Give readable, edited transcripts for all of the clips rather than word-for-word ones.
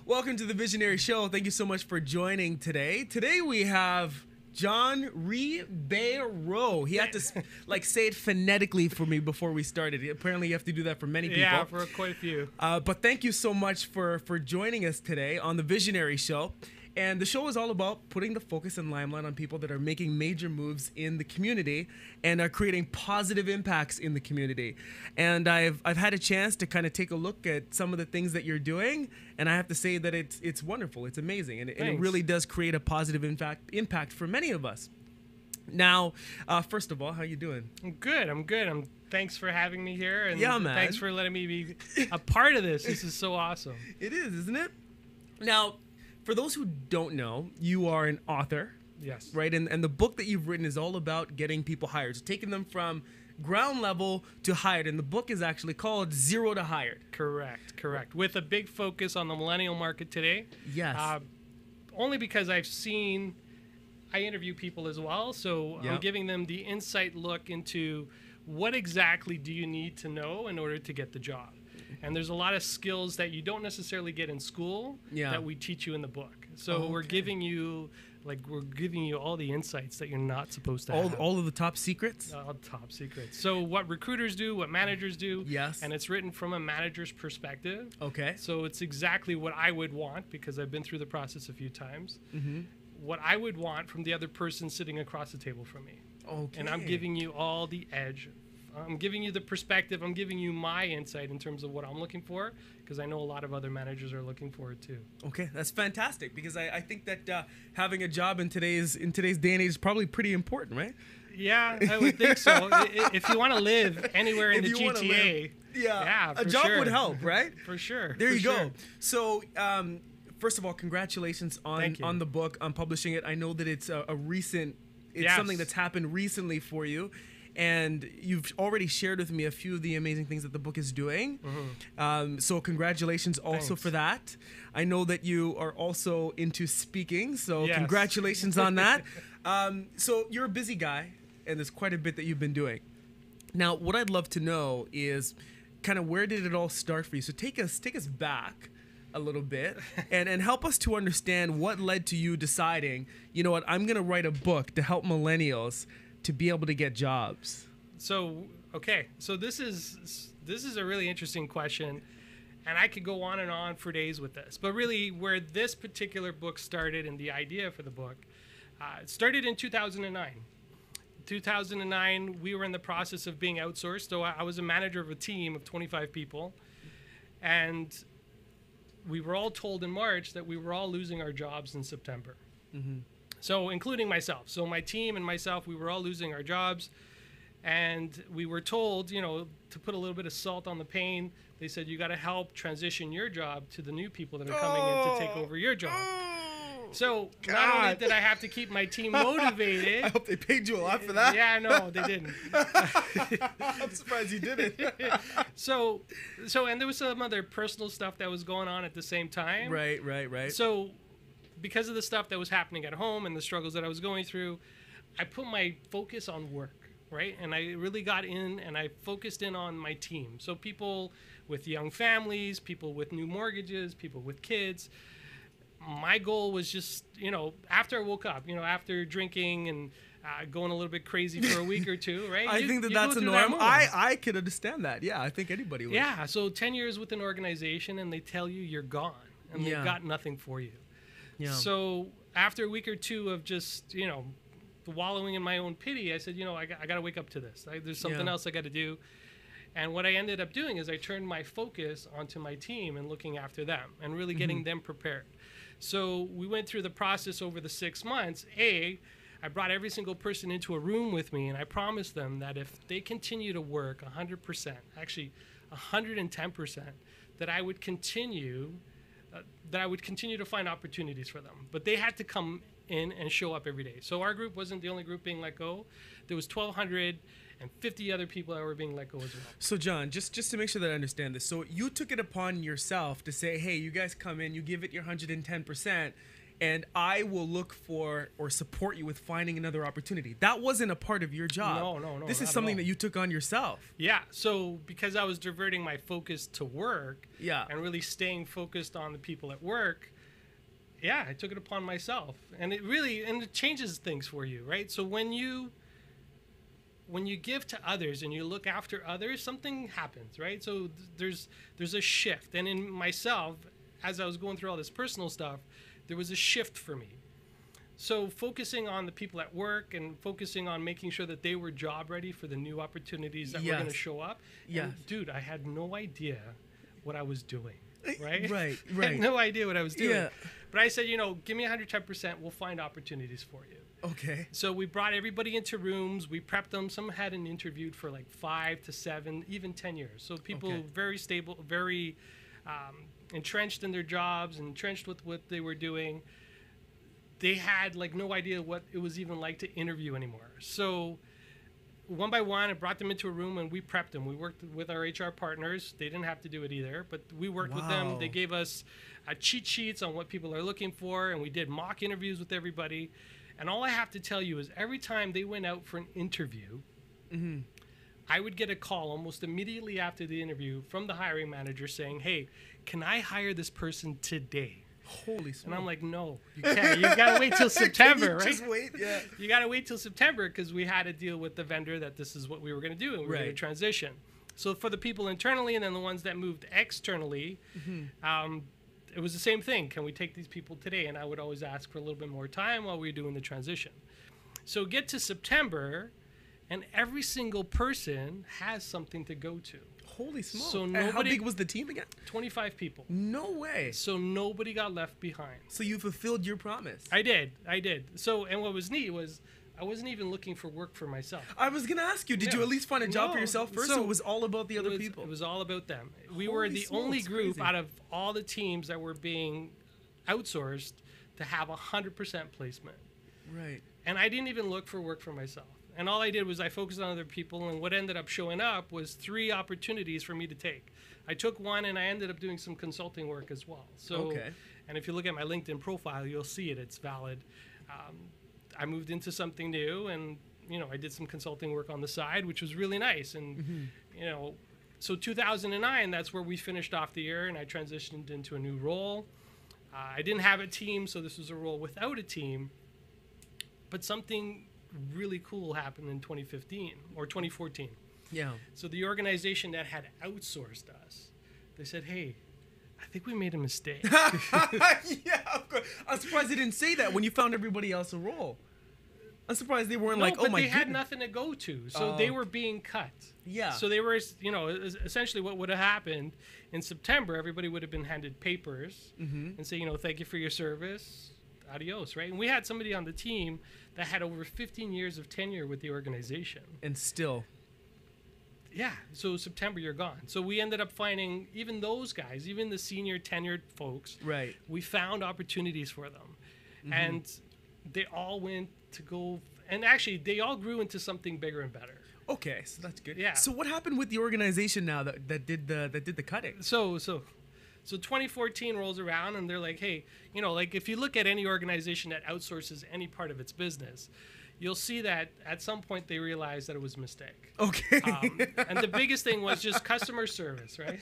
Welcome to the Visionary Show. Thank you so much for joining today. Today we have John Ribeiro. He had to say it phonetically for me before we started. Apparently you have to do that for many people. Yeah, for quite a few. But thank you so much for joining us today on the Visionary Show. And the show is all about putting the focus and limelight on people that are making major moves in the community and are creating positive impacts in the community. And I've had a chance to kind of take a look at some of the things that you're doing, and I have to say that it's wonderful, it's amazing, and it really does create a positive impact for many of us. Now, first of all, how you doing? I'm good. Thanks for having me here, and yeah, man. Thanks for letting me be a part of this. This is so awesome. It is, isn't it? Now, for those who don't know, you are an author. Yes. Right? And the book that you've written is all about getting people hired. So taking them from ground level to hired. And the book is actually called Zero to Hired. Correct. With a big focus on the millennial market today. Yes. Only because I interview people as well. So yep. I'm giving them the insight look into what exactly do you need to know in order to get the job. And there's a lot of skills that you don't necessarily get in school that we teach you in the book. So we're giving you all the insights that you're not supposed to have. All of the top secrets? All top secrets. So what recruiters do, what managers do. Yes. And it's written from a manager's perspective. Okay. So it's exactly what I would want, because I've been through the process a few times. Mm-hmm. What I would want from the other person sitting across the table from me. Okay. And I'm giving you all the edge. I'm giving you the perspective. I'm giving you my insight in terms of what I'm looking for, because I know a lot of other managers are looking for it too. Okay, that's fantastic, because I think that having a job in today's day and age is probably pretty important, right? Yeah, I would think so. If you want to live anywhere in the GTA, a job would help, right? For sure. There you go. So, first of all, congratulations on the book, on publishing it. I know that it's something that's happened recently for you. And you've already shared with me a few of the amazing things that the book is doing. Mm-hmm. So congratulations also for that. I know that you are also into speaking, so congratulations on that. So you're a busy guy, and there's quite a bit that you've been doing. Now, what I'd love to know is kind of where did it all start for you? So take us back a little bit and help us to understand what led to you deciding, you know what, I'm going to write a book to help millennials to be able to get jobs. So this is a really interesting question, and I could go on and on for days with this. But really, where this particular book started and the idea for the book, it started in 2009. 2009, we were in the process of being outsourced. So I was a manager of a team of 25 people, and we were all told in March that we were all losing our jobs in September. Mm-hmm. So including myself. So my team and myself, we were all losing our jobs. And we were told, to put a little bit of salt on the pain. They said, you got to help transition your job to the new people that are coming in to take over your job. So not only did I have to keep my team motivated. I hope they paid you a lot for that. Yeah, no, they didn't. I'm surprised you didn't. So, and there was some other personal stuff that was going on at the same time. Right. So, because of the stuff that was happening at home and the struggles that I was going through, I put my focus on work, right? And I really got in and I focused in on my team. So people with young families, people with new mortgages, people with kids. My goal was just, after I woke up, after drinking and going a little bit crazy for a week or two, right? I think that's a norm. I could understand that. Yeah, I think anybody would. Yeah, so 10 years with an organization and they tell you you're gone and they've got nothing for you. Yeah. So after a week or two of just, wallowing in my own pity, I said, I got to wake up to this. There's something else I got to do. And what I ended up doing is I turned my focus onto my team and looking after them and really getting them prepared. So we went through the process over the 6 months. I brought every single person into a room with me, and I promised them that if they continue to work 100%, actually 110%, that I would continue to find opportunities for them. But they had to come in and show up every day. So our group wasn't the only group being let go. There was 1,250 other people that were being let go as well. So John, just to make sure that I understand this, so you took it upon yourself to say, hey, you guys come in, you give it your 110%, and I will look for or support you with finding another opportunity. That wasn't a part of your job. No. This is something that you took on yourself. Yeah. So because I was diverting my focus to work, and really staying focused on the people at work, I took it upon myself, and it changes things for you, right? So when you give to others and you look after others, something happens, right? So there's a shift, and in myself, as I was going through all this personal stuff, there was a shift for me. So focusing on the people at work and focusing on making sure that they were job ready for the new opportunities that were going to show up. Yeah. Dude, I had no idea what I was doing, right? Right. I had no idea what I was doing. Yeah. But I said, give me 110%, we'll find opportunities for you. Okay. So we brought everybody into rooms, we prepped them. Some hadn't interviewed for like 5 to 7, even 10 years. So people very stable, very entrenched in their jobs, entrenched with what they were doing. They had like no idea what it was even like to interview anymore. So one by one, I brought them into a room and we prepped them. We worked with our HR partners. They didn't have to do it either, but we worked with them. They gave us cheat sheets on what people are looking for, and we did mock interviews with everybody. And all I have to tell you is every time they went out for an interview, I would get a call almost immediately after the interview from the hiring manager saying, hey, can I hire this person today? Holy smokes. And I'm like, no, you can't. You got to wait till September, right? Just wait, yeah. You got to wait till September because we had to deal with the vendor that this is what we were going to do, and we were going to transition. So for the people internally and then the ones that moved externally, it was the same thing. Can we take these people today? And I would always ask for a little bit more time while we were doing the transition. So get to September, and every single person has something to go to. Holy smokes. So and how big was the team again? 25 people. No way. So nobody got left behind. So you fulfilled your promise. I did. So, and what was neat was I wasn't even looking for work for myself. I was going to ask you, did you at least find a job for yourself first, or it was all about the other people? It was all about them. We were the only group out of all the teams that were being outsourced to have 100% placement. Right. And I didn't even look for work for myself. And all I did was I focused on other people, and what ended up showing up was 3 opportunities for me to take. I took one, and I ended up doing some consulting work as well. So, and if you look at my LinkedIn profile, you'll see it. It's valid. I moved into something new, and I did some consulting work on the side, which was really nice. And so 2009, that's where we finished off the year, and I transitioned into a new role. I didn't have a team, so this was a role without a team. But something really cool happened in 2015 or 2014. Yeah. So the organization that had outsourced us, they said, hey, I think we made a mistake. Yeah, of course. I'm surprised they didn't say that when you found everybody else a role. I'm surprised they weren't like, oh my god. But they had nothing to go to. So they were being cut. Yeah. So they were, essentially what would have happened in September, everybody would have been handed papers and say, thank you for your service. Adios, right? And we had somebody on the team that had over 15 years of tenure with the organization. And still. Yeah. So September, you're gone. So we ended up finding even those guys, even the senior tenured folks. Right. We found opportunities for them. And they all went to go, and actually they all grew into something bigger and better. Okay, so that's good. Yeah. So what happened with the organization now that did the cutting? So 2014 rolls around, and they're like, hey, like if you look at any organization that outsources any part of its business, you'll see that at some point they realized that it was a mistake. Okay. And the biggest thing was just customer service, right?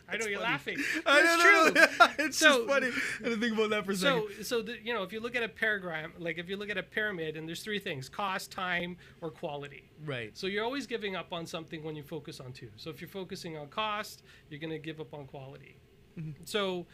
I know you're laughing. It's true. It's just funny. I didn't think about that for a second. So if you look at a paradigm, like if you look at a pyramid, and there's 3 things: cost, time, or quality. Right. So you're always giving up on something when you focus on 2. So if you're focusing on cost, you're going to give up on quality. So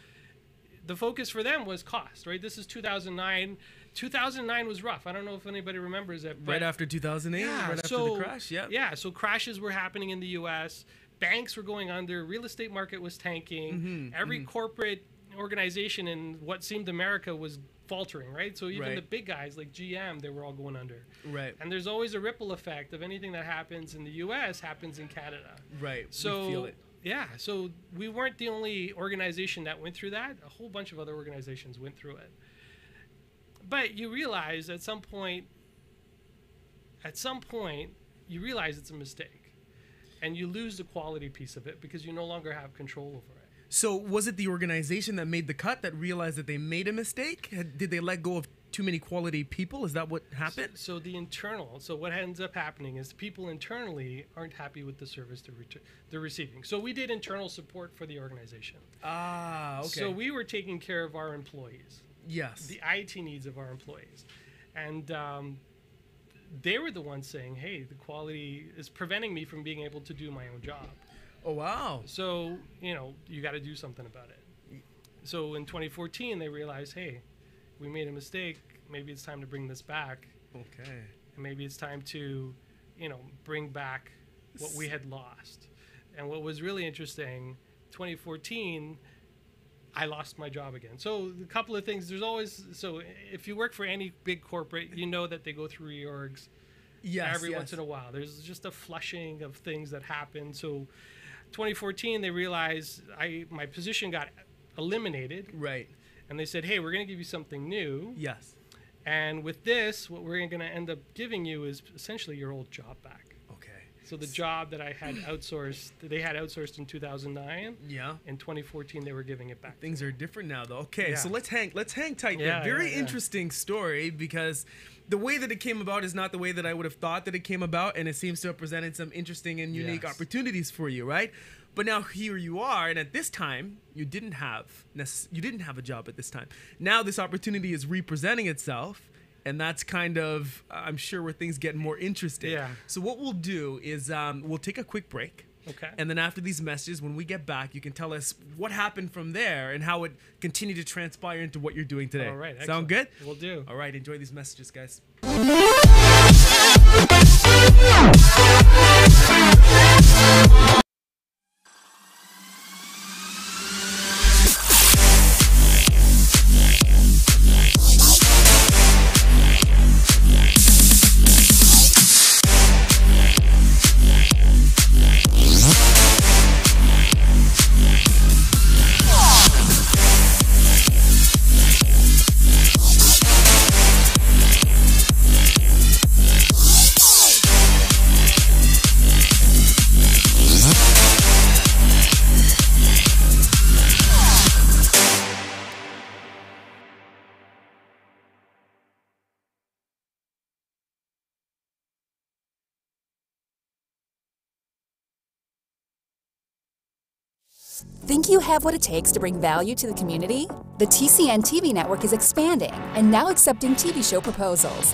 the focus for them was cost, right? This is 2009. 2009 was rough. I don't know if anybody remembers it. Right after 2008, right after the crash, yeah. Yeah, so crashes were happening in the U.S. Banks were going under. Real estate market was tanking. Every corporate organization in what seemed America was faltering, right? So even the big guys like GM, they were all going under. Right. And there's always a ripple effect of anything that happens in the U.S. happens in Canada. Right. So we feel it. Yeah, so we weren't the only organization that went through that. A whole bunch of other organizations went through it. But you realize at some point, you realize it's a mistake. And you lose the quality piece of it because you no longer have control over it. So was it the organization that made the cut that realized that they made a mistake? Did they let go of too many quality people? Is that what happened? So what ends up happening is people internally aren't happy with the service they're receiving. So we did internal support for the organization. Ah, okay. So we were taking care of our employees. Yes. The IT needs of our employees. And they were the ones saying, hey, the quality is preventing me from being able to do my own job. Oh, wow. So, you got to do something about it. So in 2014, they realized, hey, we made a mistake. Maybe it's time to bring this back. Okay. And maybe it's time to, bring back what we had lost. And what was really interesting, 2014, I lost my job again. So a couple of things. So if you work for any big corporate, you know that they go through reorgs every once in a while. There's just a flushing of things that happen. So 2014, they realized my position got eliminated. Right. And they said, hey, we're going to give you something new. Yes. And with this, what we're going to end up giving you is essentially your old job back. Okay. So the job that I had outsourced, they had outsourced in 2009. Yeah. In 2014, they were giving it back. Things are different now, though. Okay, Yeah. so let's hang tight. Yeah, very interesting story, because the way that it came about is not the way that I would have thought that it came about, and it seems to have presented some interesting and unique opportunities for you, right? But now here you are, and at this time you didn't have a job at this time. Now this opportunity is representing itself, and that's kind of, I'm sure, where things get more interesting. Yeah. So what we'll do is we'll take a quick break. Okay. And then after these messages, when we get back, you can tell us what happened from there and how it continued to transpire into what you're doing today. All right. Sound good? We'll do. All right. Enjoy these messages, guys. Think you have what it takes to bring value to the community? The TCN TV network is expanding and now accepting TV show proposals.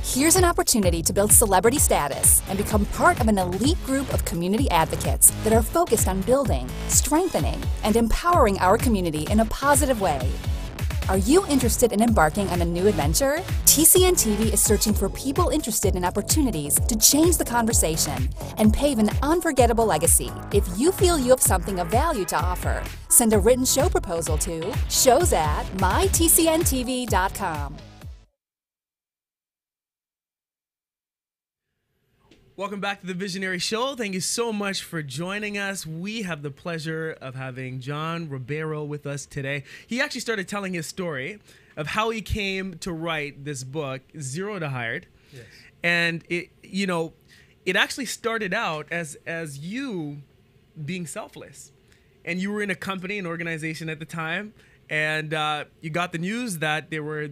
Here's an opportunity to build celebrity status and become part of an elite group of community advocates that are focused on building, strengthening, and empowering our community in a positive way. Are you interested in embarking on a new adventure? TCN TV is searching for people interested in opportunities to change the conversation and pave an unforgettable legacy. If you feel you have something of value to offer, send a written show proposal to shows@mytcntv.com. Welcome back to the Visionary Show. Thank you so much for joining us. We have the pleasure of having John Ribeiro with us today. He actually started telling his story of how he came to write this book, Zero to Hired. Yes. And it actually started out as you being selfless. And you were in a company, an organization at the time, and you got the news that they were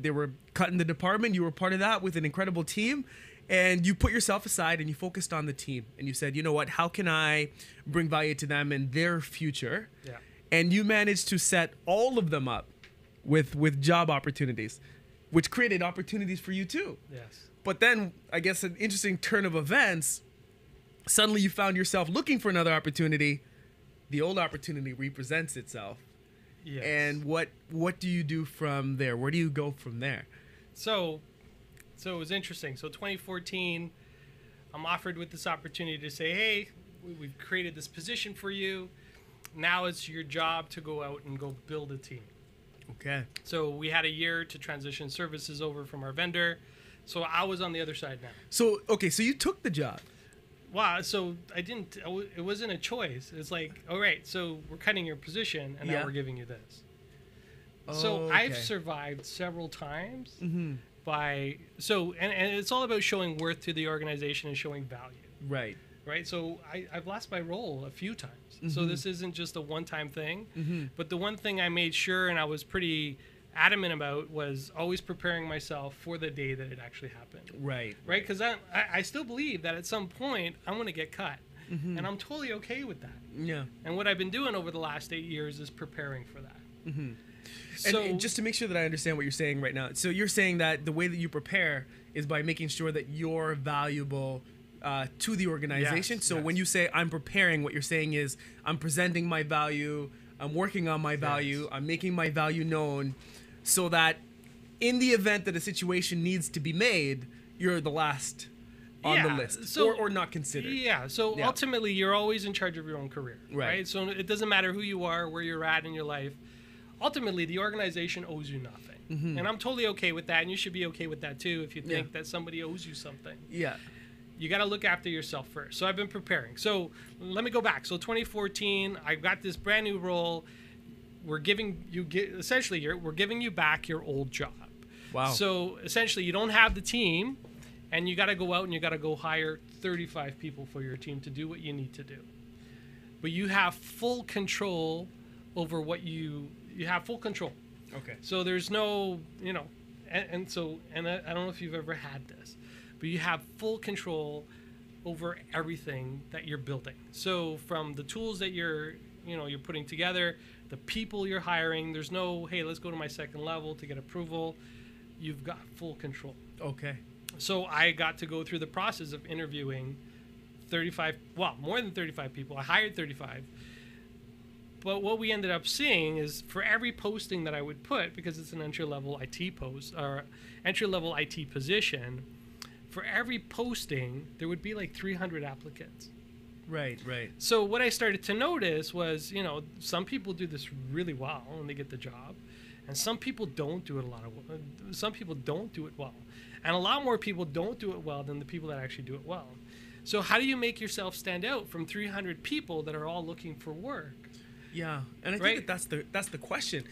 cutting the department. You were part of that with an incredible team. And you put yourself aside and you focused on the team. And you said, you know what, how can I bring value to them and their future? Yeah. And you managed to set all of them up with job opportunities, which created opportunities for you too. Yes. But then, I guess an interesting turn of events, suddenly you found yourself looking for another opportunity. The old opportunity represents itself. Yes. And what do you do from there? Where do you go from there? So it was interesting. So 2014, I'm offered with this opportunity to say, hey, we've created this position for you. Now it's your job to go out and go build a team. Okay. So we had a year to transition services over from our vendor. So I was on the other side now. So, okay, so you took the job. Wow. So it wasn't a choice. It's like, all right, so we're cutting your position and now we're giving you this. Oh, so okay. I've survived several times. And it's all about showing worth to the organization and showing value. Right. right? So I've lost my role a few times. So this isn't just a one-time thing. But the one thing I made sure, and I was pretty adamant about, was always preparing myself for the day that it actually happened. Right. Because I still believe that at some point I'm going to get cut. And I'm totally okay with that. Yeah. And what I've been doing over the last 8 years is preparing for that. So, and just to make sure that I understand what you're saying right now, so you're saying that the way that you prepare is by making sure that you're valuable to the organization. So when you say I'm preparing, what you're saying is I'm presenting my value, I'm working on my value, I'm making my value known, so that in the event that a situation needs to be made, you're the last on the list, or not considered. So ultimately, you're always in charge of your own career, right? So it doesn't matter who you are, where you're at in your life. Ultimately, the organization owes you nothing. And I'm totally okay with that, and you should be okay with that too if you think that somebody owes you something. You got to look after yourself first. So I've been preparing. So let me go back. So 2014, I got this brand new role. We're giving you we're giving you back your old job. Wow. So essentially, you don't have the team, and you got to go out and you got to go hire 35 people for your team to do what you need to do. But you have full control over what you have full control. Okay. So there's no, and I don't know if you've ever had this, but you have full control over everything that you're building. So from the tools that you're putting together, the people you're hiring, there's no, hey, let's go to my second level to get approval. You've got full control. Okay. So I got to go through the process of interviewing more than 35 people. I hired 35. But what we ended up seeing is for every posting that I would put, because it's an entry-level IT post or entry-level IT position, for every posting, there would be like 300 applicants. Right. So what I started to notice was, some people do this really well and they get the job, and some people don't do it some people don't do it well. And a lot more people don't do it well than the people that actually do it well. So how do you make yourself stand out from 300 people that are all looking for work? Yeah, and I think that's the question.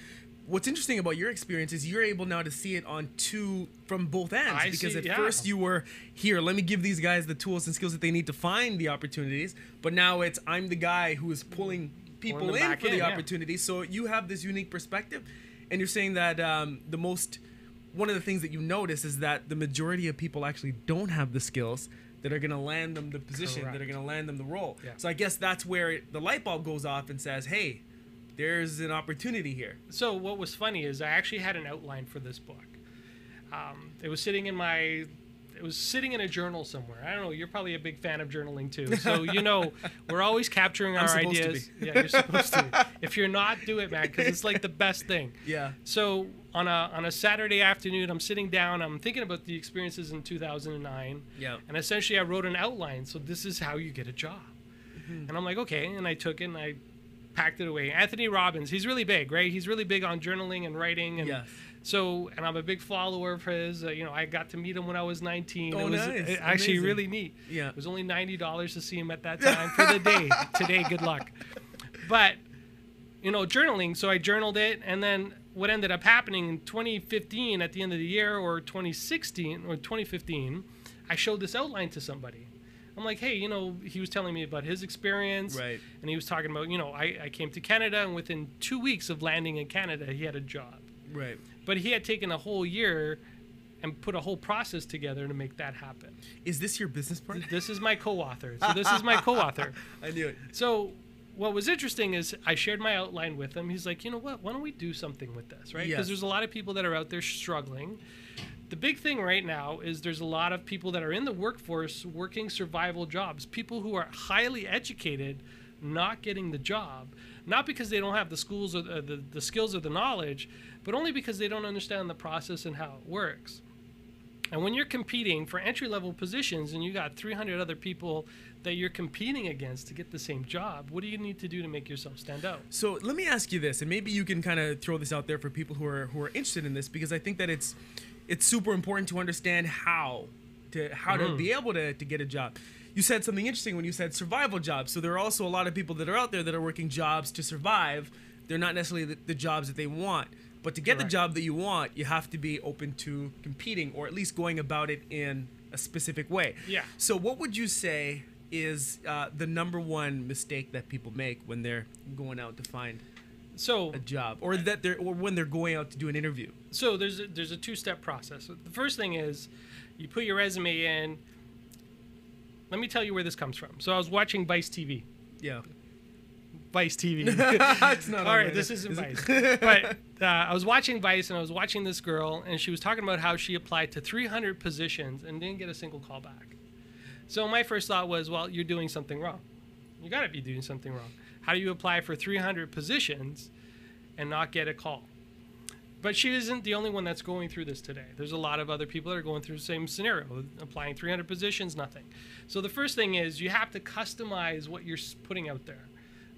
What's interesting about your experience is you're able now to see it from both ends. Because at first you were, here, let me give these guys the tools and skills that they need to find the opportunities. But now I'm the guy who is pulling people in for the opportunities. So you have this unique perspective. And you're saying that one of the things that you notice is that the majority of people actually don't have the skills that are going to land them the position, that are going to land them the role. Yeah. So I guess that's where the light bulb goes off and says, hey, there's an opportunity here. So what was funny is I actually had an outline for this book. It was sitting in a journal somewhere. I don't know. You're probably a big fan of journaling too. So, we're always capturing our ideas. Yeah, you're supposed to. If you're not, do it, man, because it's like the best thing. Yeah. So on a Saturday afternoon, I'm sitting down. I'm thinking about the experiences in 2009. Yeah. And essentially, I wrote an outline. So this is how you get a job. And I'm like, okay. And I took it and I packed it away. Anthony Robbins, he's really big, right? He's really big on journaling and writing. And yes. So, and I'm a big follower of his. I got to meet him when I was 19. Oh, it was nice. Actually really neat. Yeah. It was only $90 to see him at that time for the day. Today, good luck. But, journaling. So I journaled it. And then what ended up happening in 2015 at the end of the year, or 2016 or 2015, I showed this outline to somebody. I'm like, hey, he was telling me about his experience. Right. And he was talking about, I came to Canada, and within 2 weeks of landing in Canada, he had a job. Right. But he had taken a whole year and put a whole process together to make that happen. Is this your business partner? This is my co-author. So this is my co-author. I knew it. So what was interesting is I shared my outline with him. He's like, you know what? Why don't we do something with this, right? Because there's a lot of people that are out there struggling. The big thing right now is there's a lot of people that are in the workforce working survival jobs, people who are highly educated, not getting the job, not because they don't have the schools or the skills or the knowledge, but only because they don't understand the process and how it works. And when you're competing for entry-level positions and you got 300 other people that you're competing against to get the same job, what do you need to do to make yourself stand out? So let me ask you this, and maybe you can kind of throw this out there for people who are interested in this, because I think that it's super important to understand how to be able to get a job. You said something interesting when you said survival jobs. So there are also a lot of people that are out there that are working jobs to survive. They're not necessarily the jobs that they want. But to get the job that you want, you have to be open to competing, or at least going about it in a specific way. Yeah. So what would you say is the number one mistake that people make when they're going out to find a job, or when they're going out to do an interview? So there's a two-step process. So the first thing is you put your resume in. Let me tell you where this comes from. So I was watching Vice TV. Yeah. Vice TV. It's not all right. This isn't Vice. But I was watching Vice, and I was watching this girl, and she was talking about how she applied to 300 positions and didn't get a single call back. So my first thought was, well, you're doing something wrong. You got to be doing something wrong. How do you apply for 300 positions and not get a call? But she isn't the only one that's going through this today. There's a lot of other people that are going through the same scenario, applying 300 positions, nothing. So the first thing is you have to customize what you're putting out there,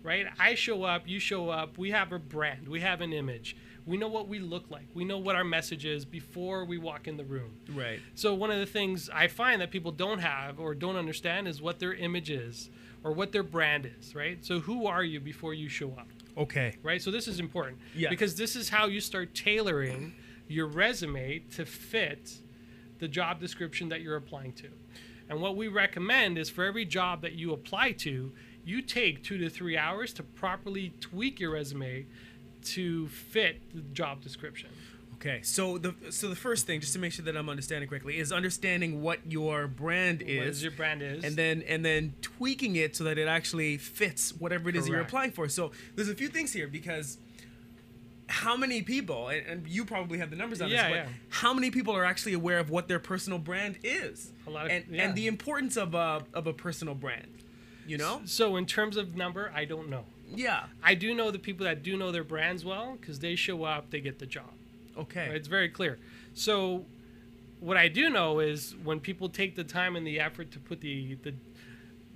right? I show up, you show up, we have a brand, we have an image. We know what we look like. We know what our message is before we walk in the room. Right. So one of the things I find that people don't have or don't understand is what their image is or what their brand is, right? So who are you before you show up? Okay. Right? So this is important. Yeah. Because this is how you start tailoring your resume to fit the job description that you're applying to. And what we recommend is for every job that you apply to, you take 2 to 3 hours to properly tweak your resume to fit the job description. Okay, so the first thing, just to make sure that I'm understanding correctly, is understanding what your brand is. What your brand is. And then tweaking it so that it actually fits whatever it is you're applying for. So there's a few things here, because how many people, and you probably have the numbers on this, but how many people are actually aware of what their personal brand is? A lot of, and the importance of a personal brand, you know? So in terms of number, I don't know. Yeah. I do know the people that do know their brands well, because they show up, they get the job. Okay. Right? It's very clear. So what I do know is when people take the time and the effort to put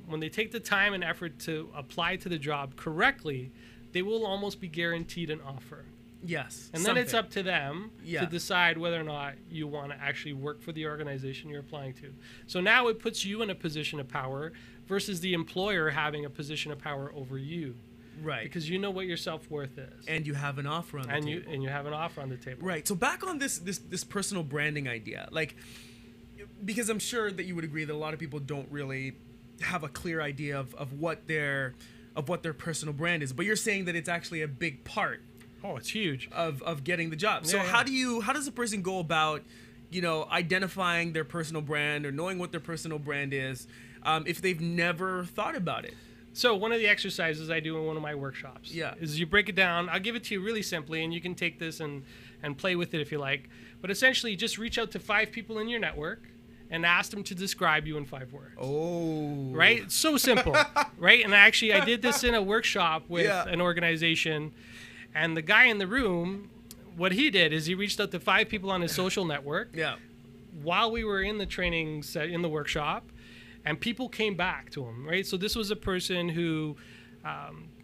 when they take the time and effort to apply to the job correctly, they will almost be guaranteed an offer. Yes. And then it's up to them to decide whether or not you want to actually work for the organization you're applying to. So now it puts you in a position of power versus the employer having a position of power over you. Right. Because you know what your self-worth is. And you have an offer on the table. And you have an offer on the table. Right. So back on this personal branding idea, like, because I'm sure that you would agree that a lot of people don't really have a clear idea of what their personal brand is. But you're saying that it's actually a big part. Oh, it's huge. Of getting the job. So how does a person go about, identifying their personal brand or knowing what their personal brand is, if they've never thought about it? So one of the exercises I do in one of my workshops is you break it down. I'll give it to you really simply, and you can take this and play with it if you like. But essentially, just reach out to 5 people in your network and ask them to describe you in 5 words. Oh. Right? It's so simple, right? And I did this in a workshop with an organization, and the guy in the room, what he did is he reached out to 5 people on his social network while we were in the training set, in the workshop. And people came back to him, right? So this was a person who,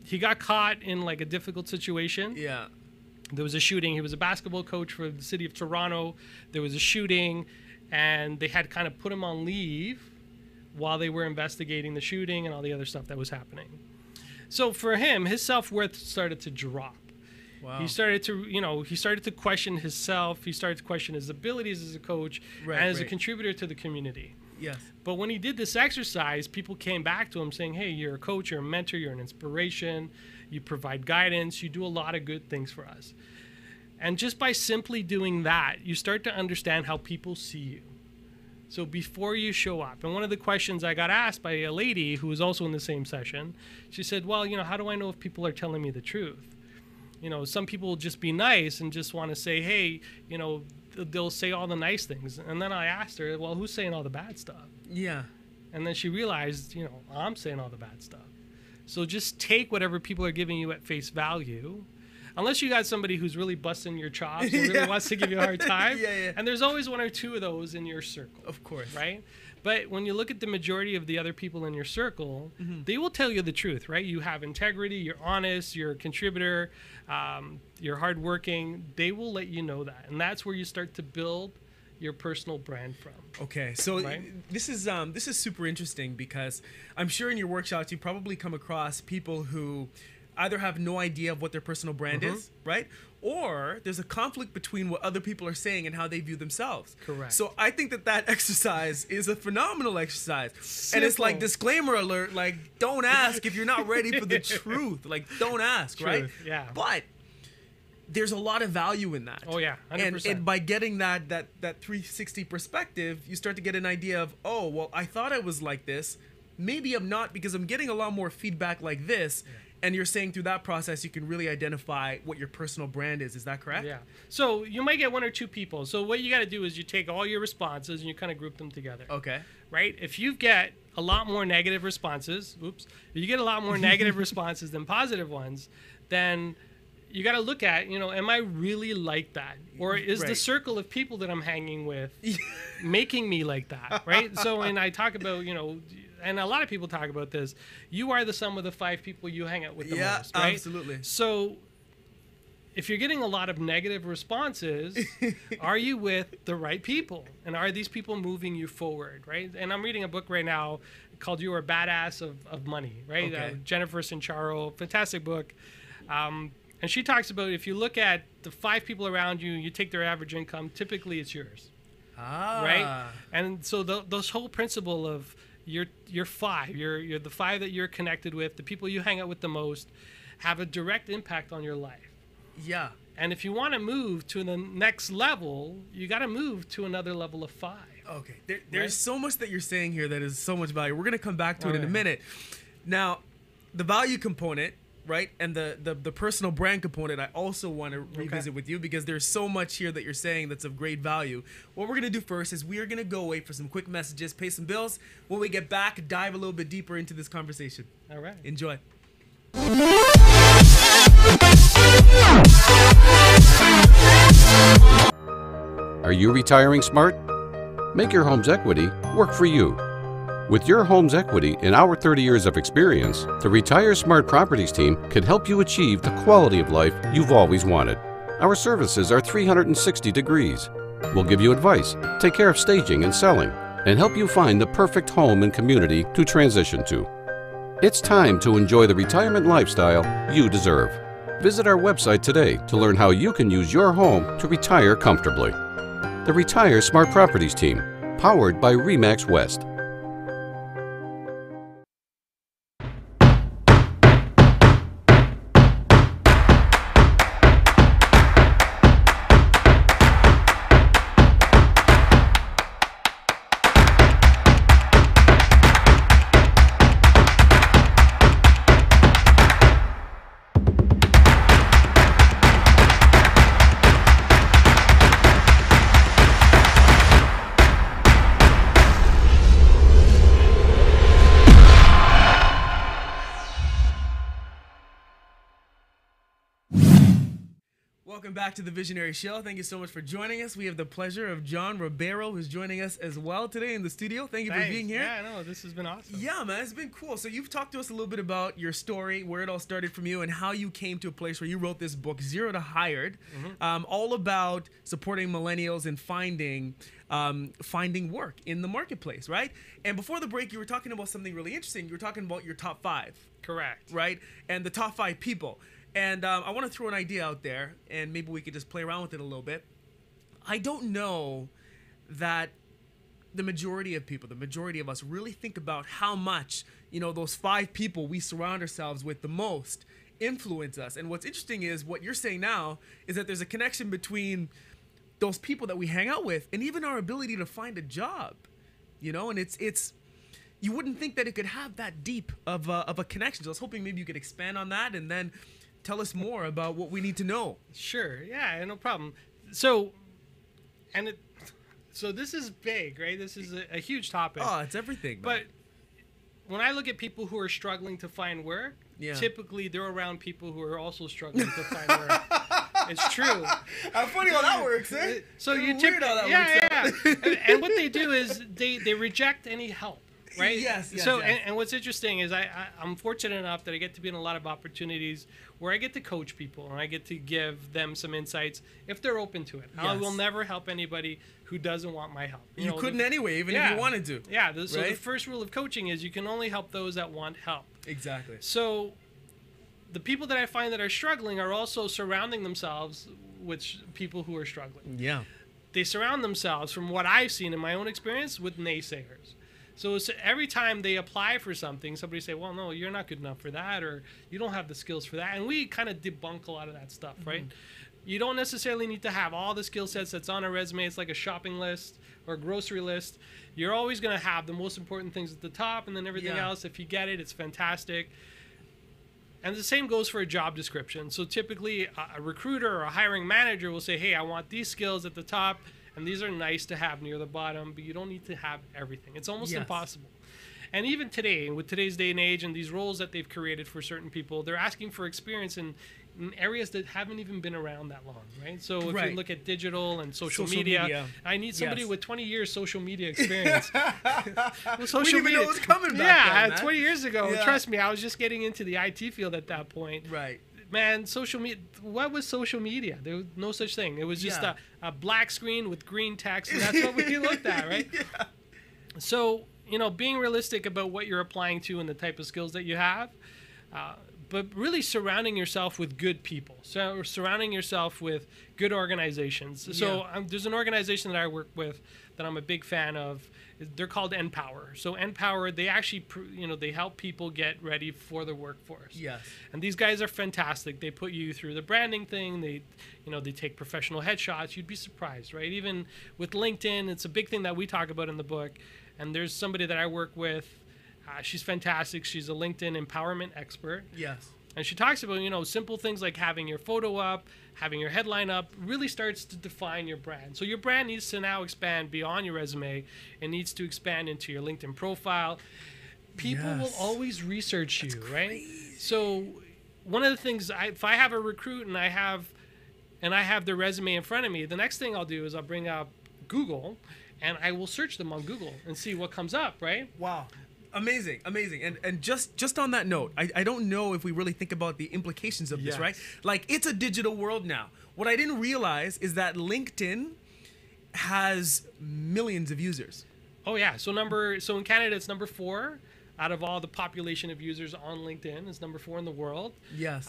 he got caught in like a difficult situation. Yeah. There was a shooting. He was a basketball coach for the city of Toronto. There was a shooting, and they had kind of put him on leave while they were investigating the shooting and all the other stuff that was happening. So for him, his self-worth started to drop. Wow. He started to question himself. He started to question his abilities as a coach and as a contributor to the community. Yes. But when he did this exercise, people came back to him saying, hey, you're a coach, you're a mentor, you're an inspiration, you provide guidance, you do a lot of good things for us. And just by simply doing that, you start to understand how people see you. So before you show up, and one of the questions I got asked by a lady who was also in the same session, she said, well, how do I know if people are telling me the truth? Some people will just be nice and just want to say, hey, they'll say all the nice things. And then I asked her, well, who's saying all the bad stuff? Yeah. And then she realized, I'm saying all the bad stuff. So just take whatever people are giving you at face value. Unless you got somebody who's really busting your chops and really wants to give you a hard time. And there's always 1 or 2 of those in your circle. Of course. Right? But when you look at the majority of the other people in your circle, they will tell you the truth, right? You have integrity, you're honest, you're a contributor, you're hardworking. They will let you know that. And that's where you start to build your personal brand from. Okay, so this is super interesting, because I'm sure in your workshops you probably come across people who either have no idea of what their personal brand is, right? Or there's a conflict between what other people are saying and how they view themselves. Correct. So I think that exercise is a phenomenal exercise. Simple. And it's like, disclaimer alert, like, don't ask if you're not ready for the truth. Like, don't ask, right? Yeah. But there's a lot of value in that. Oh, yeah, 100%. And by getting that 360 perspective, you start to get an idea of, oh, well, I thought I was like this. Maybe I'm not, because I'm getting a lot more feedback like this. Yeah. And you're saying through that process, you can really identify what your personal brand is. Is that correct? Yeah. So you might get one or two people. So what you got to do is you take all your responses and you kind of group them together. Okay. Right? If you get a lot more negative responses, if you get a lot more negative responses than positive ones, then you got to look at, am I really like that? Or is the circle of people that I'm hanging with making me like that? Right? So, and I talk about, and a lot of people talk about this, you are the sum of the 5 people you hang out with the most, right? Absolutely. So if you're getting a lot of negative responses, are you with the right people? And are these people moving you forward, right? And I'm reading a book right now called You Are a Badass of Money, right? Okay. Jennifer Sincharo, fantastic book. And she talks about, if you look at the 5 people around you, you take their average income, typically it's yours, right? And so this whole principle of you're 5, you're the 5 that you're connected with, the people you hang out with the most, have a direct impact on your life. Yeah. And if you want to move to the next level, you got to move to another level of 5. Okay. There's so much that you're saying here that is so much value. We're going to come back to it in a minute. Now, the value component, right, and the personal brand component, I also want to revisit with you, because there's so much here that you're saying that's of great value. What we're going to do first is we are going to go away for some quick messages, pay some bills. When we get back, dive a little bit deeper into this conversation. All right. Enjoy. Are you retiring smart? Make your home's equity work for you. With your home's equity and our 30 years of experience, the Retire Smart Properties team can help you achieve the quality of life you've always wanted. Our services are 360 degrees. We'll give you advice, take care of staging and selling, and help you find the perfect home and community to transition to. It's time to enjoy the retirement lifestyle you deserve. Visit our website today to learn how you can use your home to retire comfortably. The Retire Smart Properties team, powered by RE/MAX West. Welcome back to the Visionary Show. Thank you so much for joining us. We have the pleasure of John Ribeiro, who's joining us as well today in the studio. Thank you for being here. Yeah, no, this has been awesome. Yeah, man, it's been cool. So you've talked to us a little bit about your story, where it all started from you, and how you came to a place where you wrote this book, Zero to Hired, all about supporting millennials and finding work in the marketplace, right? And before the break, you were talking about something really interesting. You were talking about your top 5. Correct. Right? And the top 5 people. And I want to throw an idea out there, and maybe we could just play around with it a little bit. I don't know that the majority of people, the majority of us, really think about how much, those 5 people we surround ourselves with the most influence us. And what's interesting is what you're saying now is that there's a connection between those people that we hang out with and even our ability to find a job, and it's you wouldn't think that it could have that deep of a connection. So I was hoping maybe you could expand on that and then tell us more about what we need to know. Sure. Yeah, no problem. So this is big, right? This is a huge topic. Oh, it's everything. Man. But when I look at people who are struggling to find work, typically they're around people who are also struggling to find work. It's true. How funny how that works, eh? So you typically, and what they do is they reject any help. Right? Yes. So, and what's interesting is I'm fortunate enough that I get to be in a lot of opportunities where I get to coach people and I get to give them some insights if they're open to it. Yes. I will never help anybody who doesn't want my help. You couldn't anyway, even if you wanted to. Yeah. So the first rule of coaching is you can only help those that want help. Exactly. So the people that I find that are struggling are also surrounding themselves with people who are struggling. Yeah. They surround themselves, from what I've seen in my own experience, with naysayers. So it's every time they apply for something, somebody say, well, no, you're not good enough for that, or you don't have the skills for that. And we kind of debunk a lot of that stuff, right? You don't necessarily need to have all the skill sets that's on a resume. It's like a shopping list or a grocery list. You're always going to have the most important things at the top, and then everything else, if you get it, it's fantastic. And the same goes for a job description. So typically a recruiter or a hiring manager will say, hey, I want these skills at the top, and these are nice to have near the bottom, but you don't need to have everything. It's almost impossible. And even today, with today's day and age and these roles that they've created for certain people, they're asking for experience in areas that haven't even been around that long, right? So if you look at digital and social media, I need somebody with 20 years social media experience. Well, social media, we didn't even know it was coming back then, 20 years ago, trust me, I was just getting into the IT field at that point. Right. Man, social media, what was social media? There was no such thing. It was just a black screen with green text, and that's what we looked at, right? So, you know, being realistic about what you're applying to and the type of skills that you have, but really surrounding yourself with good people, so surrounding yourself with good organizations. So there's an organization that I work with that I'm a big fan of. They're called Empower. So Empower, they actually, you know, they help people get ready for the workforce. Yes. And these guys are fantastic. They put you through the branding thing. They, you know, they take professional headshots. You'd be surprised, right? Even with LinkedIn, it's a big thing that we talk about in the book. And there's somebody that I work with. She's fantastic. She's a LinkedIn empowerment expert. Yes. And she talks about, you know, simple things like having your photo up, having your headline up, really starts to define your brand. So your brand needs to now expand beyond your resume. It needs to expand into your LinkedIn profile. People will always research you, right? So one of the things, if I have a recruit and I have their resume in front of me, the next thing I'll do is I'll bring up Google and I will search them on Google and see what comes up, right? Wow. Amazing, amazing. And just on that note, I don't know if we really think about the implications of this, right? Like, it's a digital world now. What I didn't realize is that LinkedIn has millions of users. Oh yeah, so in Canada it's number 4 out of all the population of users on LinkedIn. It's number 4 in the world. Yes.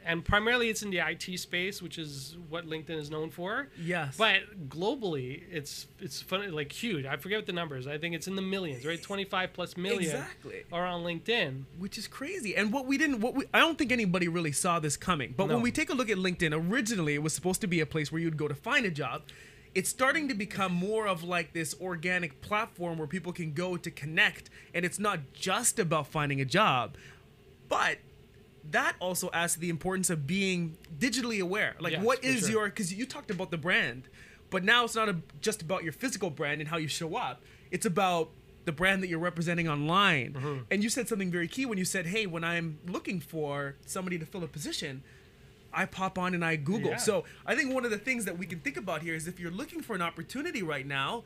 And primarily it's in the IT space, which is what LinkedIn is known for. Yes. But globally, it's funny, like huge. I forget what the numbers. I think it's in the millions, right? 25 plus million are on LinkedIn, which is crazy. And I don't think anybody really saw this coming. But when we take a look at LinkedIn, originally it was supposed to be a place where you'd go to find a job. It's starting to become more of like this organic platform where people can go to connect, and it's not just about finding a job, but that also adds to the importance of being digitally aware. Like, what is your, because you talked about the brand, but now it's not just about your physical brand and how you show up. It's about the brand that you're representing online. And you said something very key when you said, hey, when I'm looking for somebody to fill a position, I pop on and I Google. So I think one of the things that we can think about here is if you're looking for an opportunity right now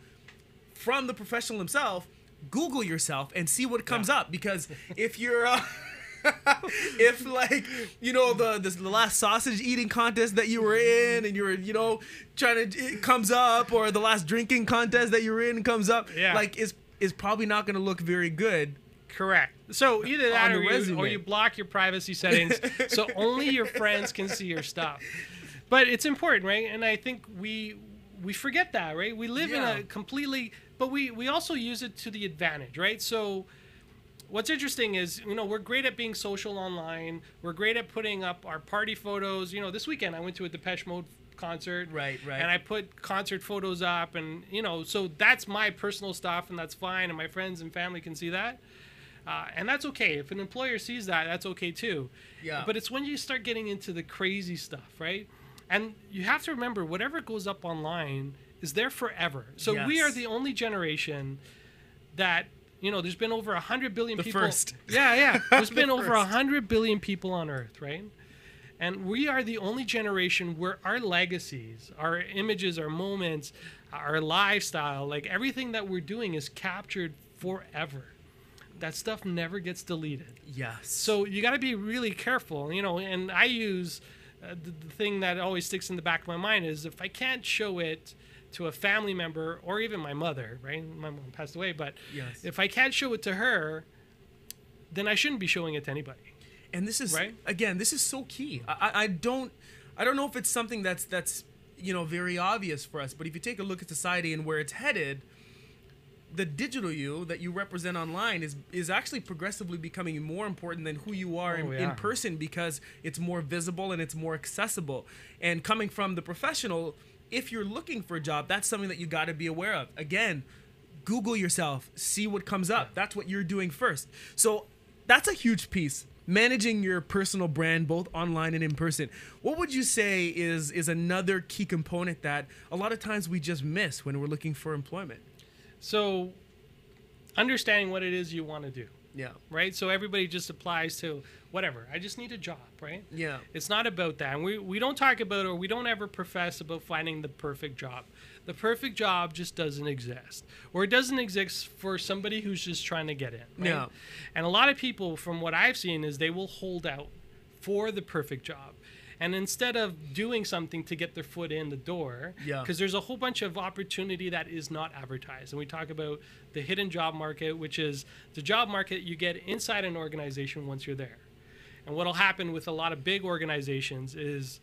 from the professional himself, Google yourself and see what comes up. Because if you're, if like, you know, the last sausage eating contest that you were in and you were, you know, it comes up, or the last drinking contest that you were in comes up, like is probably not going to look very good. Correct. So either that or you block your privacy settings so only your friends can see your stuff. But it's important, right? And I think we forget that, right? We live in a completely, but we also use it to the advantage, right? So what's interesting is, you know, we're great at being social online. We're great at putting up our party photos. You know, this weekend I went to a Depeche Mode concert, right, and I put concert photos up, and you know, so that's my personal stuff, and that's fine, and my friends and family can see that. And that's okay. If an employer sees that, that's okay too. Yeah. But it's when you start getting into the crazy stuff, right? And you have to remember, whatever goes up online is there forever. So we are the only generation that, you know, there's been over 100 billion people. The first. Yeah. There's been over 100 billion people on Earth, right? And we are the only generation where our legacies, our images, our moments, our lifestyle, like everything that we're doing is captured forever. That stuff never gets deleted. Yes. So you got to be really careful, you know, and I use the thing that always sticks in the back of my mind is if I can't show it to a family member or even my mother, right? My mom passed away, but if I can't show it to her, then I shouldn't be showing it to anybody. And this is, right? Again, this is so key. I don't know if it's something that's very obvious for us, but if you take a look at society and where it's headed, the digital you that you represent online is actually progressively becoming more important than who you are in person, because it's more visible and it's more accessible. And coming from the professional, if you're looking for a job, that's something that you got to be aware of. Again, Google yourself, see what comes up. That's what you're doing first. So that's a huge piece. Managing your personal brand, both online and in person. What would you say is another key component that a lot of times we just miss when we're looking for employment? So understanding what it is you want to do. Yeah. Right? So everybody just applies to whatever. I just need a job, right? Yeah. It's not about that. And we don't talk about, or we don't ever profess about finding the perfect job. The perfect job just doesn't exist. Or it doesn't exist for somebody who's just trying to get in. Right? Yeah. And a lot of people, from what I've seen, is they will hold out for the perfect job. And instead of doing something to get their foot in the door, because there's a whole bunch of opportunity that is not advertised. And we talk about the hidden job market, which is the job market you get inside an organization once you're there. And what'll happen with a lot of big organizations is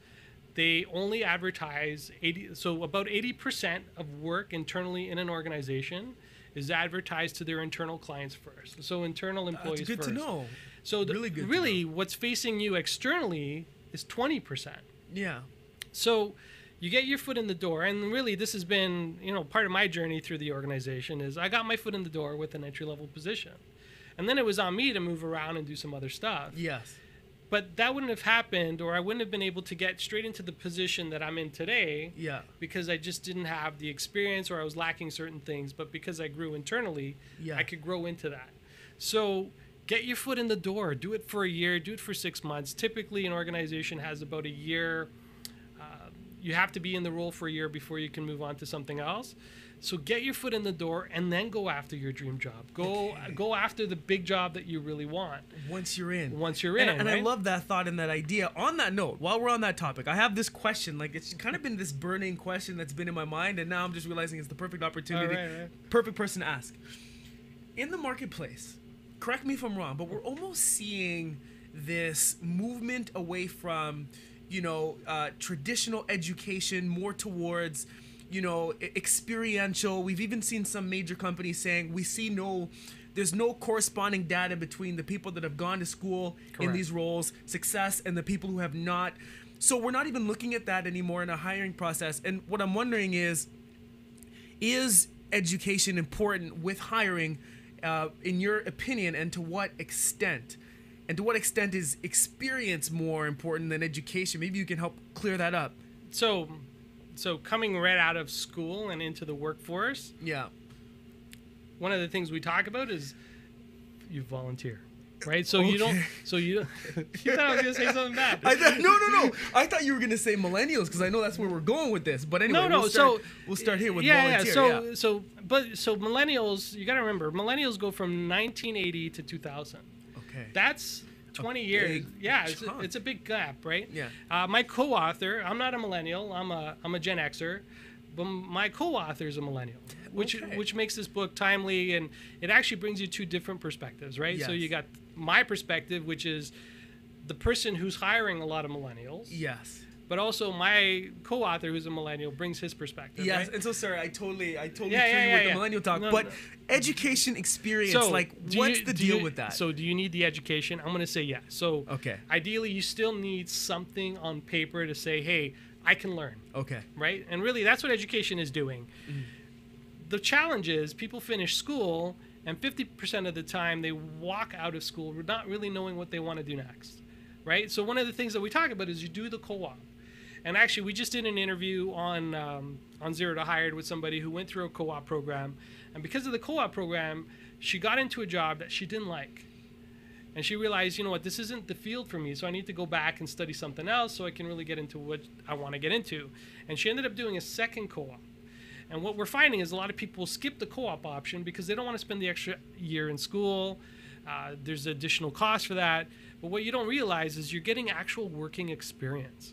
they only advertise about 80% of work internally in an organization is advertised to their internal clients first. So internal employees first. That's good to know. So really what's facing you externally is 20%. Yeah. So you get your foot in the door, and really this has been, part of my journey through the organization is I got my foot in the door with an entry-level position. And then it was on me to move around and do some other stuff. Yes. But that wouldn't have happened, or I wouldn't have been able to get straight into the position that I'm in today. Yeah. Because I just didn't have the experience, or I was lacking certain things. But because I grew internally, I could grow into that. So get your foot in the door. Do it for a year. Do it for 6 months. Typically, an organization has about a year. You have to be in the role for a year before you can move on to something else. So get your foot in the door and then go after your dream job. Go after the big job that you really want. Once you're in. And I love that thought and that idea. On that note, while we're on that topic, I have this question. Like, it's kind of been this burning question that's been in my mind, and now I'm just realizing it's the perfect opportunity, perfect person to ask. In the marketplace, correct me if I'm wrong, but we're almost seeing this movement away from, traditional education, more towards, experiential. We've even seen some major companies saying there's no corresponding data between the people that have gone to school in these roles, success, and the people who have not. So we're not even looking at that anymore in a hiring process. And what I'm wondering is education important with hiring, in your opinion, and to what extent? And to what extent is experience more important than education? Maybe you can help clear that up. So coming right out of school and into the workforce, one of the things we talk about is you volunteer, right? So you don't. So you thought I was gonna say something bad. No. I thought you were gonna say millennials, because I know that's where we're going with this. But anyway, we'll start here with volunteer. So millennials, you got to remember, millennials go from 1980 to 2000. Okay. That's 20 years. It's a big gap, right? Yeah. My co-author, I'm not a millennial. I'm a Gen Xer, but my co-author is a millennial, which makes this book timely, and it actually brings you two different perspectives, right? Yes. So you got my perspective, which is the person who's hiring a lot of millennials. Yes. But also my co-author, who's a millennial, brings his perspective. Yes, right? And so sorry, I totally treat you with the millennial talk. But education experience, what's the deal with that? So do you need the education? I'm going to say yes. So ideally, you still need something on paper to say, hey, I can learn. Okay. Right? And really, that's what education is doing. Mm-hmm. The challenge is people finish school, and 50% of the time they walk out of school not really knowing what they want to do next. Right? So one of the things that we talk about is you do the co-op. And actually, we just did an interview on Zero to Hired with somebody who went through a co-op program. And because of the co-op program, she got into a job that she didn't like. And she realized, you know what, this isn't the field for me, so I need to go back and study something else so I can really get into what I want to get into. And she ended up doing a second co-op. And what we're finding is a lot of people skip the co-op option because they don't want to spend the extra year in school. There's additional cost for that. But what you don't realize is you're getting actual working experience.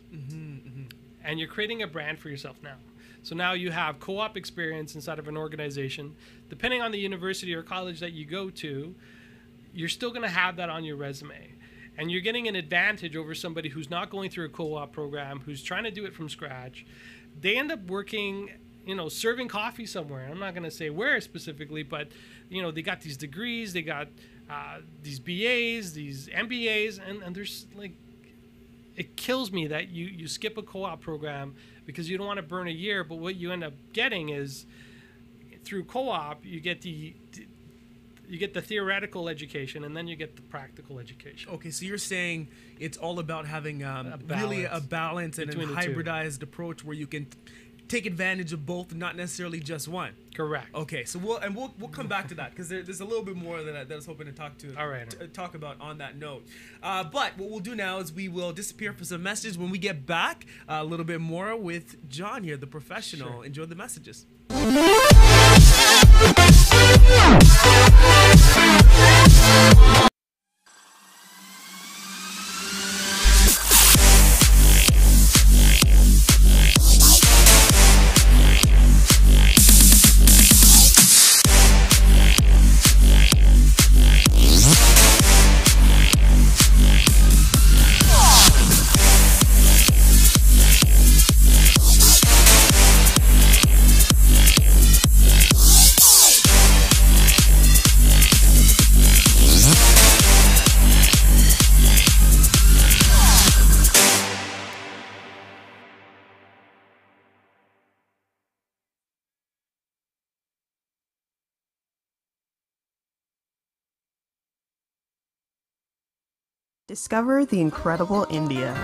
And you're creating a brand for yourself now. So now you have co-op experience inside of an organization. Depending on the university or college that you go to, you're still going to have that on your resume. and you're getting an advantage over somebody who's not going through a co-op program, who's trying to do it from scratch. They end up working, you know, serving coffee somewhere. I'm not going to say where specifically, but, you know, they got these degrees, they got these BAs, these MBAs, and there's like, it kills me that you skip a co-op program because you don't want to burn a year, but what you end up getting is through co-op, you get the theoretical education, and then you get the practical education. Okay, so you're saying it's all about having really a balance and a hybridized approach where you can take advantage of both, not necessarily just one. Correct. Okay, so we'll come back to that because there's a little bit more that I was hoping to talk about on that note. But what we'll do now is we will disappear for some messages. When we get back, a little bit more with John here, the professional. Sure. Enjoy the messages. Discover the incredible India.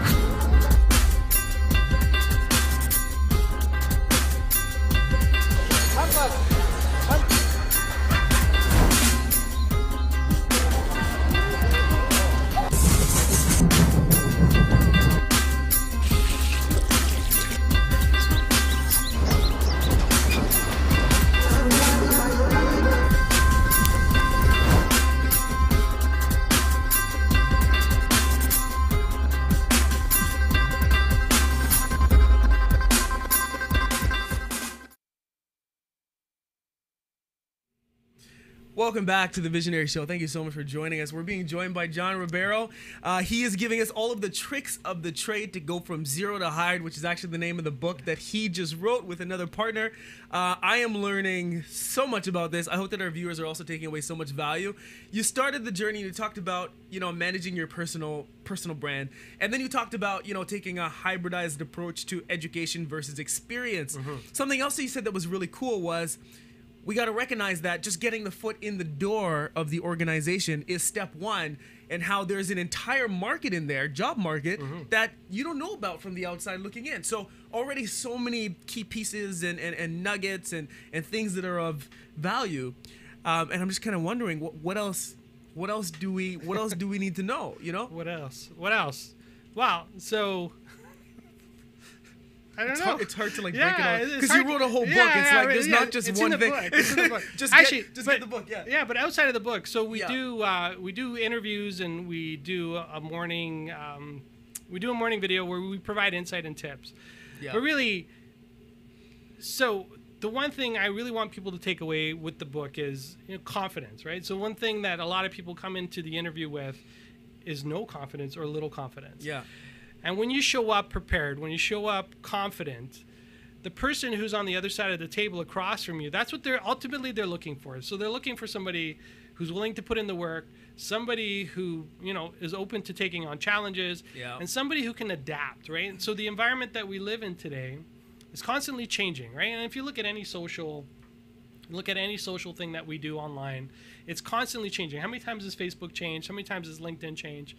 Welcome back to the Visionary Show. Thank you so much for joining us. We're being joined by John Ribeiro. He is giving us all of the tricks of the trade to go from zero to hired, which is actually the name of the book that he just wrote with another partner. I am learning so much about this. I hope that our viewers are also taking away so much value. You started the journey. You talked about, you know, managing your personal brand, and then you talked about, you know, taking a hybridized approach to education versus experience. Something else that you said that was really cool was, we got to recognize that just getting the foot in the door of the organization is step one, and how there's an entire market in there, job market, that you don't know about from the outside looking in. So already so many key pieces and nuggets and things that are of value. And I'm just kind of wondering what else do we need to know, you know? What else? Wow. So I don't know. It's hard to like break it out because you wrote a whole book. It's like there's not just one thing. It's in the book. just get the book. Yeah, but outside of the book, so we do interviews, and we do a morning video where we provide insight and tips. Yeah. But really, so the one thing I really want people to take away with the book is, you know, confidence, right? So one thing that a lot of people come into the interview with is no confidence or little confidence. Yeah. And when you show up prepared, when you show up confident, the person who's on the other side of the table across from you, that's what they're looking for. So they're looking for somebody who's willing to put in the work, somebody who, you know, is open to taking on challenges, and somebody who can adapt, right? And so the environment that we live in today is constantly changing, right? And if you look at any social thing that we do online, it's constantly changing. How many times has Facebook changed? How many times has LinkedIn changed?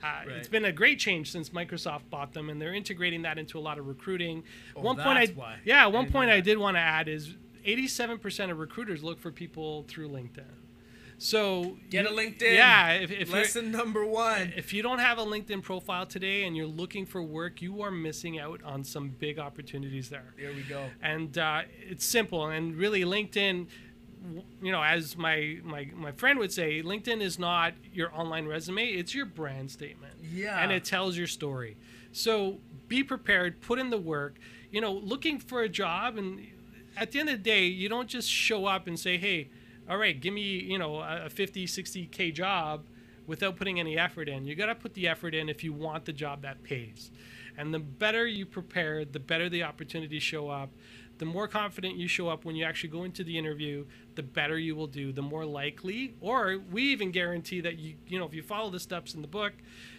Right. It's been a great change since Microsoft bought them, and they're integrating that into a lot of recruiting. One point I did want to add is 87% of recruiters look for people through LinkedIn. So get a LinkedIn. Yeah. If lesson number one. If you don't have a LinkedIn profile today and you're looking for work, you are missing out on some big opportunities there. There we go. And it's simple. And really, LinkedIn, you know, as my friend would say, LinkedIn is not your online resume, it's your brand statement. Yeah. And it tells your story. So be prepared, put in the work, you know, looking for a job. And at the end of the day, you don't just show up and say, hey, all right, give me, you know, a 50, 60K job without putting any effort in. You got to put the effort in if you want the job that pays. And the better you prepare, the better the opportunities show up. The more confident you show up when you actually go into the interview, the better you will do, the more likely, or we even guarantee that you know, if you follow the steps in the book,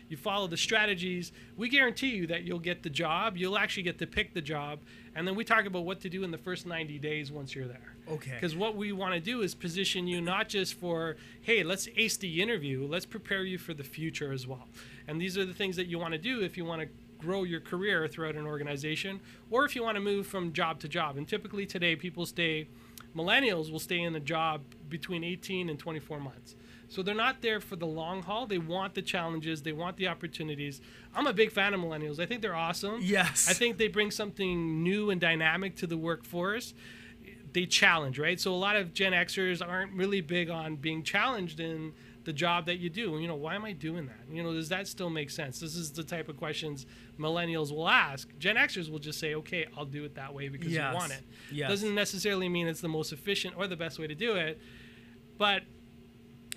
you follow the strategies, we guarantee you that you'll get the job, you'll actually get to pick the job, and then we talk about what to do in the first 90 days once you're there. Okay. Because what we want to do is position you not just for, hey, let's ace the interview, let's prepare you for the future as well. And these are the things that you want to do if you want to grow your career throughout an organization, or if you want to move from job to job. And typically today, millennials will stay in a job between 18 and 24 months. So they're not there for the long haul. They want the challenges. They want the opportunities. I'm a big fan of millennials. I think they're awesome. Yes. I think they bring something new and dynamic to the workforce. They challenge, right? So a lot of Gen Xers aren't really big on being challenged in the job that you do. You know, why am I doing that? You know, does that still make sense? This is the type of questions millennials will ask. Gen Xers will just say, okay, I'll do it that way because you want it. Yes. Doesn't necessarily mean it's the most efficient or the best way to do it. But,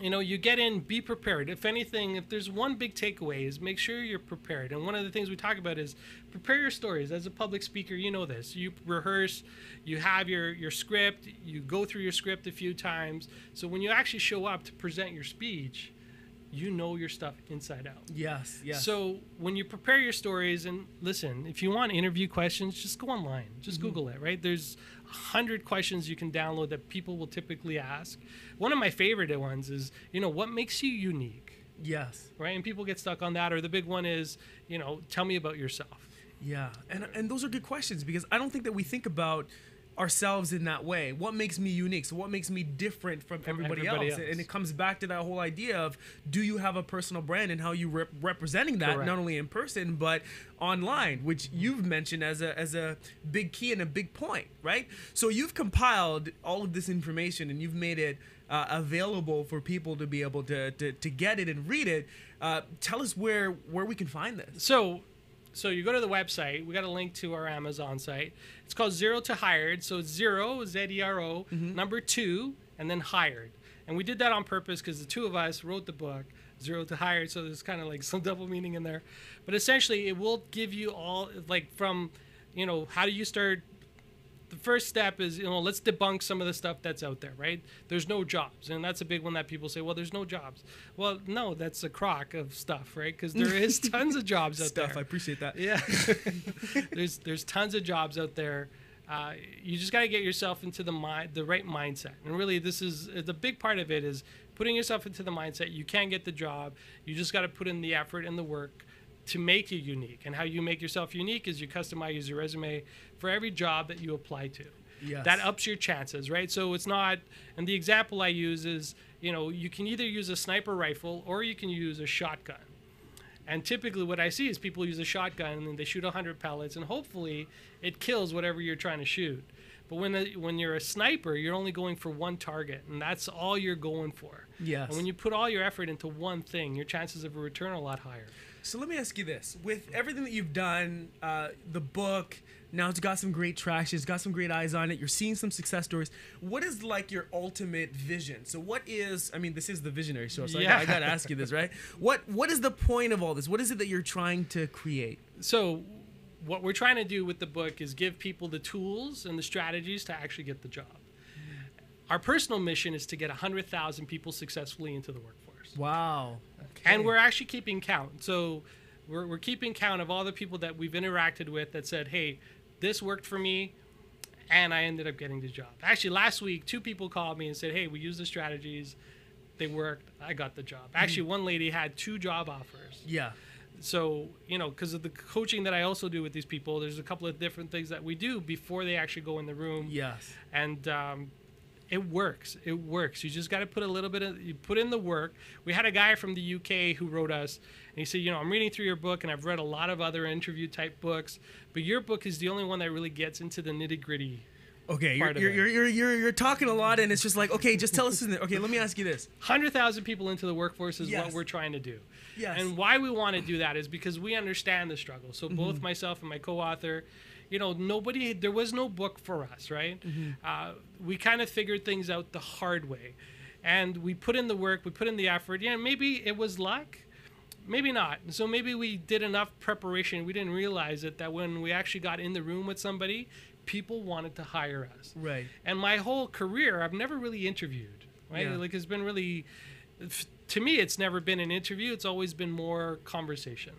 you know, you get in, be prepared. If anything, if there's one big takeaway is make sure you're prepared. And one of the things we talk about is prepare your stories. As a public speaker, you know this. You rehearse, you have your script, you go through your script a few times. So when you actually show up to present your speech, you know your stuff inside out. Yes, yes. So when you prepare your stories, and listen, if you want interview questions, just go online. Just Google it, right? There's 100 questions you can download that people will typically ask. One of my favorite ones is, you know, what makes you unique? Yes. Right? And people get stuck on that. Or the big one is, you know, tell me about yourself. Yeah. And those are good questions because I don't think that we think about ourselves in that way. What makes me unique? So what makes me different from everybody else? And it comes back to that whole idea of, do you have a personal brand and how you representing that, not only in person but online, which you've mentioned as a big key and a big point, right? So you've compiled all of this information and you've made it available for people to be able to get it and read it. Tell us where we can find this. So you go to the website. We got a link to our Amazon site. It's called Zero to Hired. So it's zero, Z-E-R-O, number 2, and then hired. And we did that on purpose because the two of us wrote the book, Zero to Hired. So there's kind of like some double meaning in there. But essentially, it will give you all, like, from, you know, how do you start. The first step is, you know, let's debunk some of the stuff that's out there, right? There's no jobs. And that's a big one that people say, well, there's no jobs. Well, no, that's a crock of stuff, right? Because there is tons of jobs out there. I appreciate that. Yeah. There's tons of jobs out there. You just got to get yourself into the right mindset. And really, this is the big part of it is putting yourself into the mindset. You can get the job. You just got to put in the effort and the work to make you unique. And how you make yourself unique is you customize your resume for every job that you apply to. Yes. That ups your chances, right? So it's not, and the example I use is, you know, you can either use a sniper rifle or you can use a shotgun. And typically what I see is people use a shotgun and they shoot 100 pellets and hopefully it kills whatever you're trying to shoot. But when you're a sniper, you're only going for one target, and that's all you're going for. Yes. And when you put all your effort into one thing, your chances of a return are a lot higher. So let me ask you this. With everything that you've done, the book, now it's got some great traction, it's got some great eyes on it, you're seeing some success stories. What is like your ultimate vision? So what is, I mean, this is the visionary show, so I got to ask you this, right? What is the point of all this? What is it that you're trying to create? So what we're trying to do with the book is give people the tools and the strategies to actually get the job. Our personal mission is to get 100,000 people successfully into the workforce. Wow. Okay. And we're actually keeping count. So we're keeping count of all the people that we've interacted with that said, hey, this worked for me, and I ended up getting the job. Actually, last week, 2 people called me and said, hey, we used the strategies. They worked. I got the job. Actually, one lady had 2 job offers. Yeah. So, you know, because of the coaching that I also do with these people, there's a couple of different things that we do before they actually go in the room. Yes. And it works. It works. You just got to put you put in the work. We had a guy from the UK who wrote us, and he said, you know, I'm reading through your book, and I've read a lot of other interview type books, but your book is the only one that really gets into the nitty gritty. Okay, you're talking a lot, and it's just like, okay, just tell us. Okay, let me ask you this: 100,000 people into the workforce is what we're trying to do. Yes. And why we want to do that is because we understand the struggle. So both myself and my co-author, you know, there was no book for us, right? We kind of figured things out the hard way. and we put in the work, we put in the effort. Yeah, maybe it was luck, maybe not. So maybe we did enough preparation. We didn't realize it, that when we actually got in the room with somebody, people wanted to hire us. Right. And my whole career, I've never really interviewed, right? Yeah. Like, it's been really, to me, it's never been an interview. It's always been more conversation.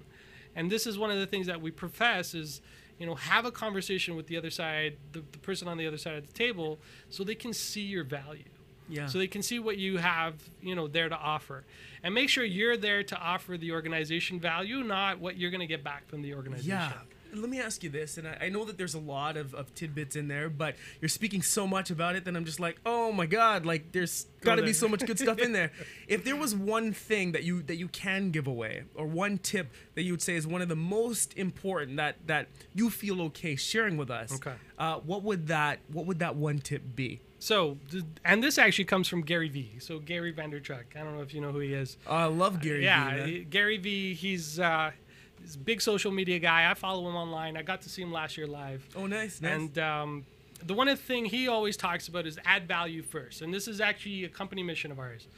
And this is one of the things that we profess is, you know, have a conversation with the other side, the person on the other side of the table, so they can see your value. Yeah. So they can see what you have, you know, there to offer. And make sure you're there to offer the organization value, not what you're going to get back from the organization. Yeah. Let me ask you this, and I know that there's a lot of tidbits in there, but you're speaking so much about it that I'm just like, oh my God, like there's got to be so much good stuff in there. If there was one thing that you can give away, or one tip that you would say is one of the most important that you feel okay sharing with us, okay, what would that one tip be? So, and this actually comes from Gary Vee. So Gary Vaynerchuk, I don't know if you know who he is. I love Gary Vee. Yeah, Gary Vee, he's a big social media guy. I follow him online. I got to see him last year live. Oh, nice. And the one thing he always talks about is add value first. And this is actually a company mission of ours.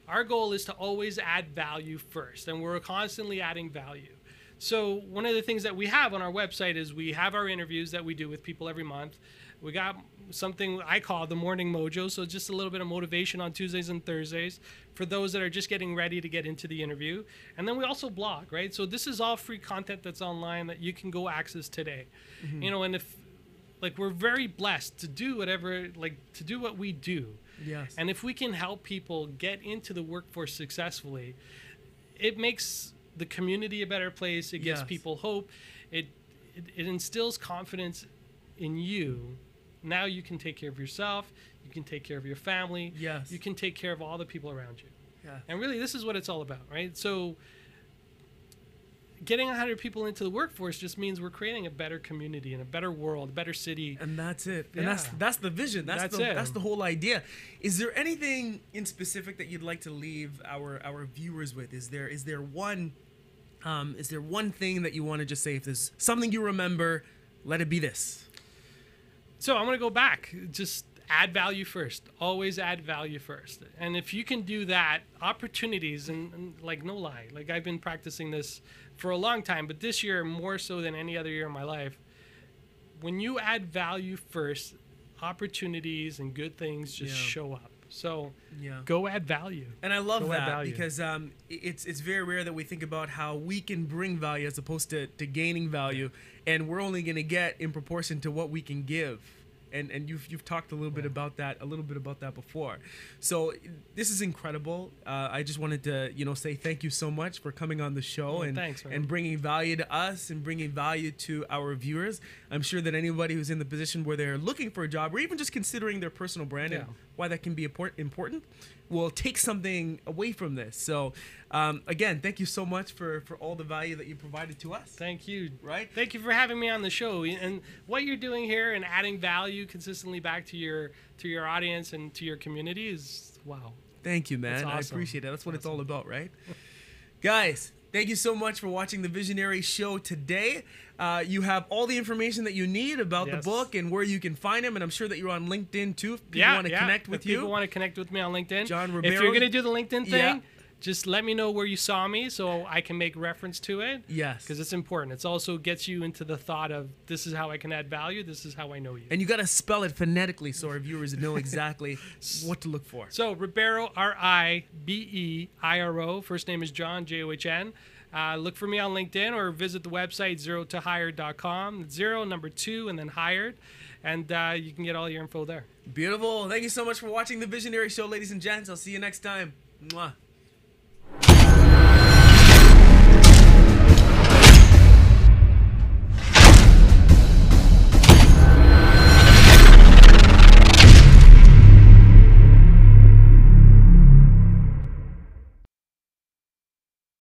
Our goal is to always add value first, and we're constantly adding value. So one of the things that we have on our website is we have our interviews that we do with people every month. We got something I call the morning mojo, so just a little bit of motivation on Tuesdays and Thursdays for those that are just getting ready to get into the interview. And then we also blog, right? So this is all free content that's online that you can go access today. You know, and if, like, we're very blessed to do whatever, like, to do what we do. Yes. And if we can help people get into the workforce successfully, it makes the community a better place. It gives people hope. It instills confidence in you. Now you can take care of yourself. You can take care of your family. Yes. You can take care of all the people around you. Yeah. And really, this is what it's all about, right? So getting 100 people into the workforce just means we're creating a better community and a better world, a better city. And that's it. Yeah. And that's the vision. That's the whole idea. Is there anything in specific that you'd like to leave our viewers with? Is there one thing that you want to just say, if there's something you remember, let it be this? So I'm going to go back. Just add value first. Always add value first. And if you can do that, opportunities, and like, no lie, like, I've been practicing this for a long time, but this year more so than any other year in my life, when you add value first, opportunities and good things just show up. So go add value. And I love that because it's very rare that we think about how we can bring value as opposed to gaining value, and we're only going to get in proportion to what we can give. And you've talked a little bit about that before. So this is incredible. I just wanted to say thank you so much for coming on the show and bringing value to us and bringing value to our viewers. I'm sure that anybody who's in the position where they're looking for a job or even just considering their personal brand and why that can be important will take something away from this. So again, thank you so much for all the value that you provided to us. Thank you. Right? Thank you for having me on the show. And what you're doing here and adding value consistently back to your audience and to your community is wow. Thank you, man. Awesome. I appreciate it. That's what it's all about, right? Guys, thank you so much for watching the Visionary Show today. You have all the information that you need about the book and where you can find him, and I'm sure that you're on LinkedIn too. If people want to connect with you. People want to connect with me on LinkedIn. John Ribeiro. If you're going to do the LinkedIn thing, just let me know where you saw me so I can make reference to it. Yes. Because it's important. It also gets you into the thought of, this is how I can add value. This is how I know you. And you got to spell it phonetically so our viewers know exactly what to look for. So Ribeiro, Ribeiro. First name is John, John. Look for me on LinkedIn or visit the website zerotohired.com. 0, number 2, and then hired. And you can get all your info there. Beautiful. Thank you so much for watching the Visionary Show, ladies and gents. I'll see you next time. Mwah.